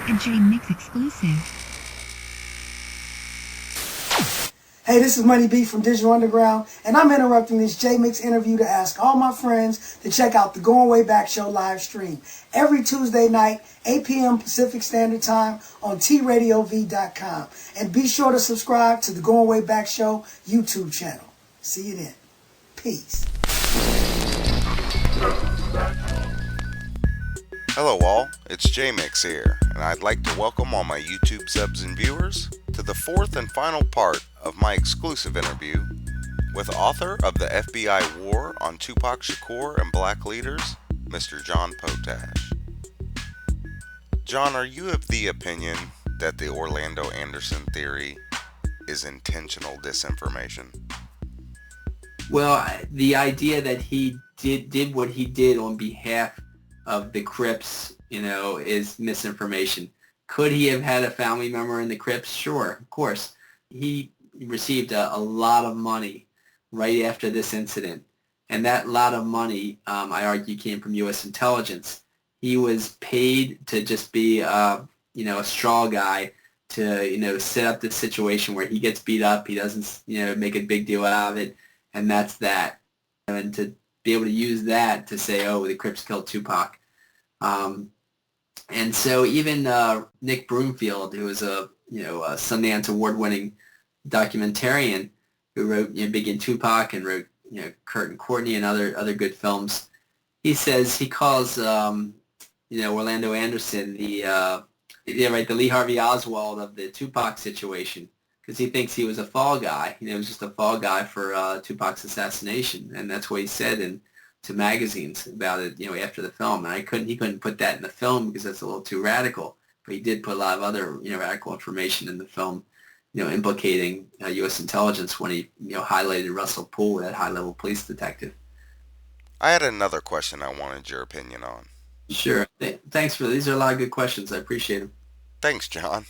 A J-Mix exclusive. Hey, this is Money B from Digital Underground, and I'm interrupting this J-Mix interview to ask all my friends to check out the Going Way Back Show live stream every Tuesday night, 8 p.m. Pacific Standard Time on TRadioV.com. And be sure to subscribe to the Going Way Back Show YouTube channel. See you then. Peace. Hello all, it's J-Mix here, and I'd like to welcome all my YouTube subs and viewers to the fourth and final part of my exclusive interview with author of the FBI War on Tupac Shakur and Black Leaders, Mr. John Potash. John, are you of the opinion that the Orlando Anderson theory is intentional disinformation? Well, the idea that he did what he did on behalf of the Crips, is misinformation. Could he have had a family member in the Crips? Sure, of course. He received a lot of money right after this incident, and that lot of money, I argue, came from U.S. intelligence. He was paid to just be, a straw guy to, set up this situation where he gets beat up, he doesn't, make a big deal out of it, and that's that. And to be able to use that to say, oh, the Crips killed Tupac. And so even Nick Broomfield, who was a Sundance award-winning documentarian who wrote Big in Tupac and wrote Kurt and Courtney and other good films, he says he calls Orlando Anderson the Lee Harvey Oswald of the Tupac situation, because he thinks he was a fall guy. He was just a fall guy for Tupac's assassination, and that's what he said to magazines about it, after the film. And he couldn't put that in the film because that's a little too radical. But he did put a lot of other, radical information in the film, implicating U.S. intelligence when he, highlighted Russell Poole, that high-level police detective. I had another question I wanted your opinion on. Sure. Thanks these are a lot of good questions. I appreciate them. Thanks, John.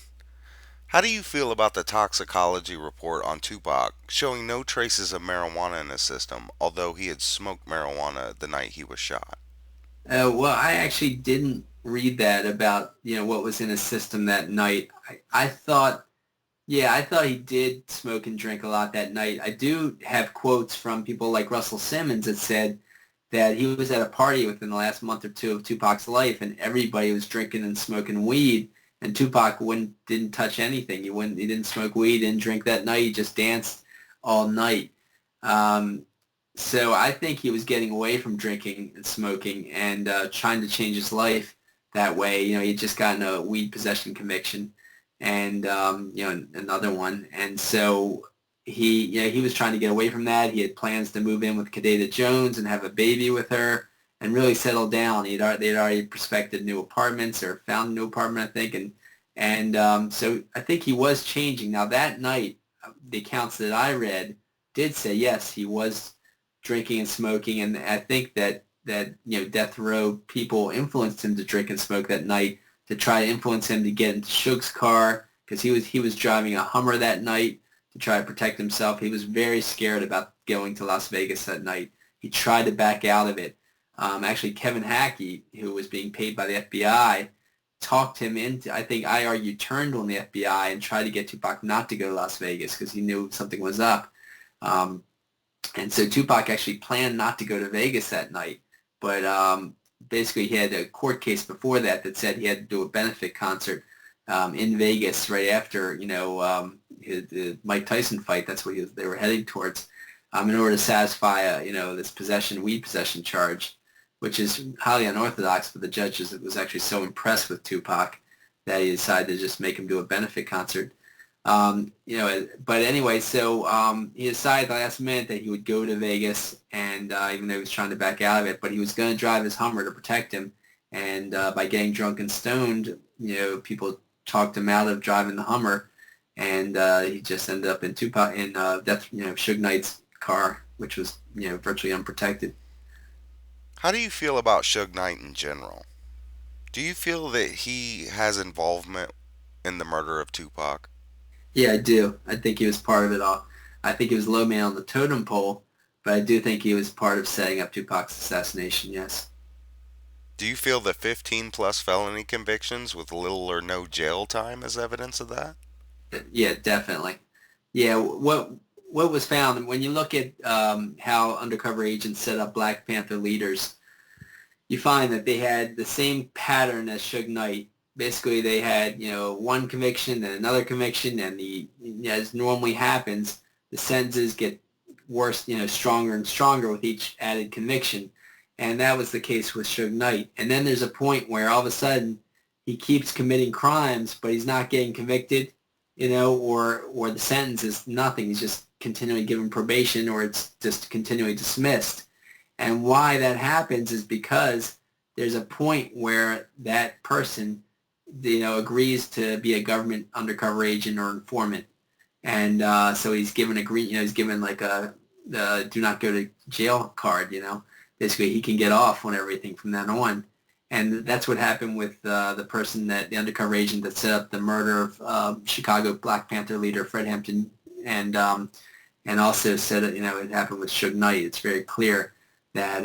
How do you feel about the toxicology report on Tupac showing no traces of marijuana in his system, although he had smoked marijuana the night he was shot? Well, I actually didn't read that about, what was in his system that night. I thought he did smoke and drink a lot that night. I do have quotes from people like Russell Simmons that said that he was at a party within the last month or two of Tupac's life, and everybody was drinking and smoking weed. And Tupac didn't touch anything. He didn't smoke weed, didn't drink that night. He just danced all night. So I think he was getting away from drinking and smoking and trying to change his life that way. He'd just gotten a weed possession conviction and another one. And so he was trying to get away from that. He had plans to move in with Kadena Jones and have a baby with her and really settle down. They'd already prospected new apartments or found a new apartment, I think, and so I think he was changing. Now that night, the accounts that I read did say yes, he was drinking and smoking, and I think that death row people influenced him to drink and smoke that night to try to influence him to get into Suge's car, because he was driving a Hummer that night to try to protect himself. He was very scared about going to Las Vegas that night. He tried to back out of it. Actually, Kevin Hackie, who was being paid by the FBI, talked him into, I argue, turned on the FBI and tried to get Tupac not to go to Las Vegas because he knew something was up. And so Tupac actually planned not to go to Vegas that night. But basically he had a court case before that said he had to do a benefit concert in Vegas right after, the Mike Tyson fight. That's what they were heading towards in order to satisfy, this weed possession charge, which is highly unorthodox, but the judge was actually so impressed with Tupac that he decided to just make him do a benefit concert. But anyway, so he decided at the last minute that he would go to Vegas, and even though he was trying to back out of it, but he was going to drive his Hummer to protect him, and by getting drunk and stoned, people talked him out of driving the Hummer, and he just ended up in Suge Knight's car, which was virtually unprotected. How do you feel about Suge Knight in general? Do you feel that he has involvement in the murder of Tupac? Yeah, I do. I think he was part of it all. I think he was low man on the totem pole, but I do think he was part of setting up Tupac's assassination, yes. Do you feel the 15 plus felony convictions with little or no jail time is evidence of that? Yeah, definitely. Yeah, what was found when you look at how undercover agents set up Black Panther leaders, you find that they had the same pattern as Suge Knight. Basically, they had, one conviction, then another conviction, and as normally happens, the sentences get worse, stronger and stronger with each added conviction. And that was the case with Suge Knight. And then there's a point where all of a sudden he keeps committing crimes, but he's not getting convicted, or the sentence is nothing. He's just continually given probation, or it's just continually dismissed. And why that happens is because there's a point where that person, agrees to be a government undercover agent or informant, and so he's given he's given like a do not go to jail card. Basically he can get off on everything from then on. And that's what happened with the undercover agent that set up the murder of Chicago Black Panther leader Fred Hampton, and also said it happened with Suge Knight. It's very clear that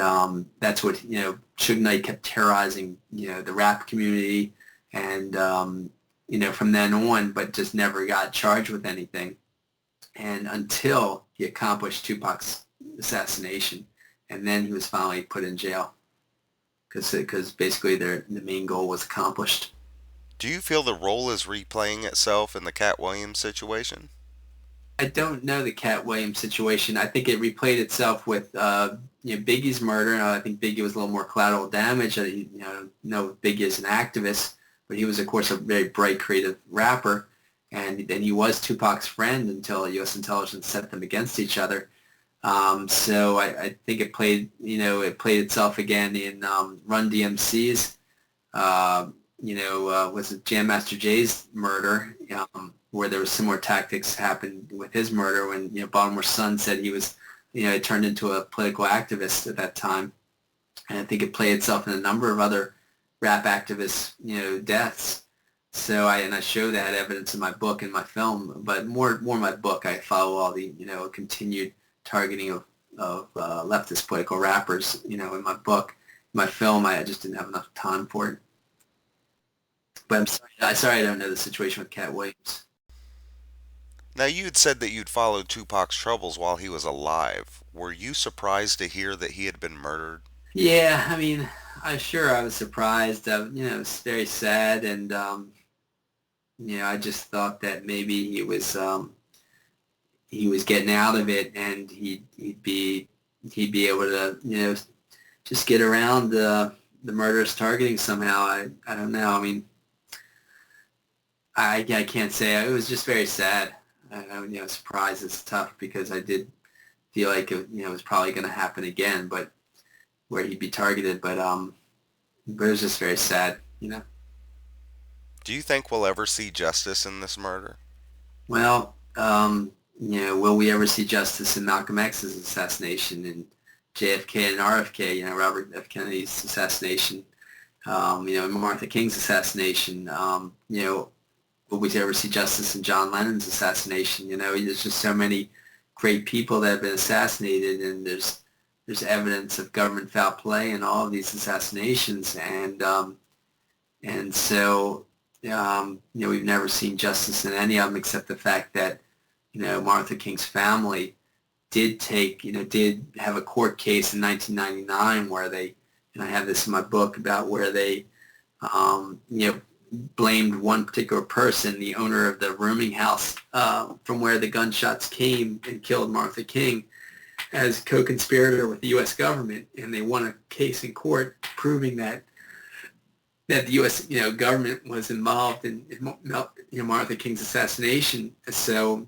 that's what Suge Knight kept terrorizing the rap community, and from then on, but just never got charged with anything, and until he accomplished Tupac's assassination, and then he was finally put in jail because basically the main goal was accomplished. Do you feel the role is replaying itself in the Katt Williams situation? I don't know the Katt Williams situation. I think it replayed itself with Biggie's murder. I think Biggie was a little more collateral damage. Know Biggie is an activist, but he was, of course, a very bright, creative rapper, and he was Tupac's friend until U.S. intelligence set them against each other. So I think it played itself again in Run DMC's, was it Jam Master Jay's murder, where there was similar tactics happened with his murder when, Baltimore Sun said he was, it turned into a political activist at that time. And I think it played itself in a number of other rap activists, deaths. So I show that evidence in my book and my film, but more in my book, I follow all the, continued targeting of leftist political rappers, in my book. My film, I just didn't have enough time for it. But I'm sorry I don't know the situation with Katt Williams. Now, you had said that you'd followed Tupac's troubles while he was alive. Were you surprised to hear that he had been murdered? Yeah, I mean, I was surprised. It was very sad, and I just thought that maybe he was getting out of it, and he'd be able to just get around the murderous targeting somehow. I don't know. I mean, I can't say. It was just very sad. Surprise is tough because I did feel like it was probably going to happen again, but where he'd be targeted. But it was just very sad. Do you think we'll ever see justice in this murder? Well, will we ever see justice in Malcolm X's assassination and JFK and RFK? Robert F. Kennedy's assassination. Martha King's assassination. Will we ever see justice in John Lennon's assassination? There's just so many great people that have been assassinated, and there's evidence of government foul play in all of these assassinations, and so we've never seen justice in any of them except the fact that Martha King's family did have a court case in 1999 where they, and I have this in my book, about where they blamed one particular person, the owner of the rooming house from where the gunshots came and killed Martha King, as co-conspirator with the U.S. government, and they won a case in court proving that the U.S. government was involved in Martha King's assassination. So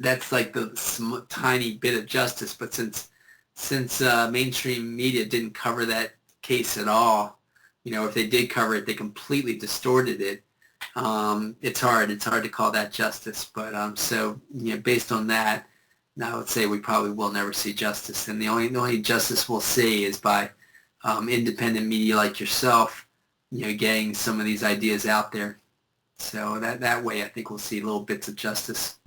that's like the tiny bit of justice, but since mainstream media didn't cover that case at all, if they did cover it, they completely distorted it. It's hard to call that justice. But so based on that, I would say we probably will never see justice, and the only justice we'll see is by independent media like yourself, getting some of these ideas out there. So that way, I think we'll see little bits of justice.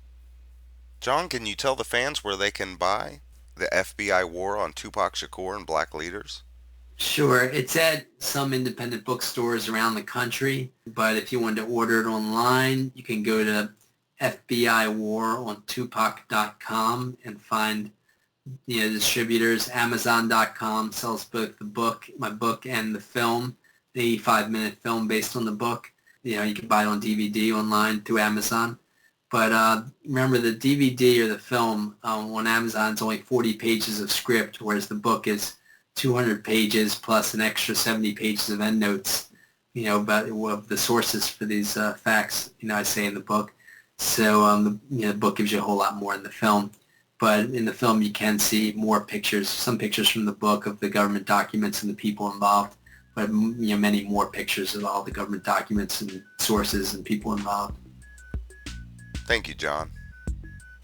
John, can you tell the fans where they can buy The FBI War on Tupac Shakur and Black Leaders? Sure. It's at some independent bookstores around the country, but if you want to order it online, you can go to FBI War on Tupac.com and find distributors. Amazon.com sells both the book, my book, and the film, the 85-minute film based on the book. You can buy it on DVD online through Amazon. But remember, the DVD or the film on Amazon is only 40 pages of script, whereas the book is 200 pages plus an extra 70 pages of endnotes, about the sources for these facts, I say in the book. So, the book gives you a whole lot more in the film. But in the film, you can see more pictures, some pictures from the book of the government documents and the people involved, but, many more pictures of all the government documents and sources and people involved. Thank you, John.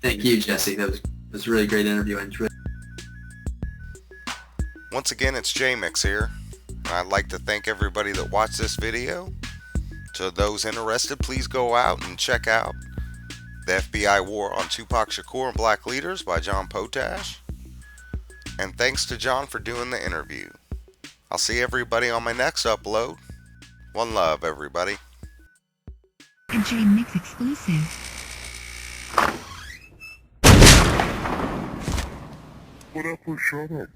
Thank you, Jesse. That was a really great interview. I enjoyed it. Once again, it's J-Mix here. I'd like to thank everybody that watched this video. To those interested, please go out and check out The FBI War on Tupac Shakur and Black Leaders by John Potash. And thanks to John for doing the interview. I'll see everybody on my next upload. One love, everybody. A J-Mix exclusive. Whatever, shut up.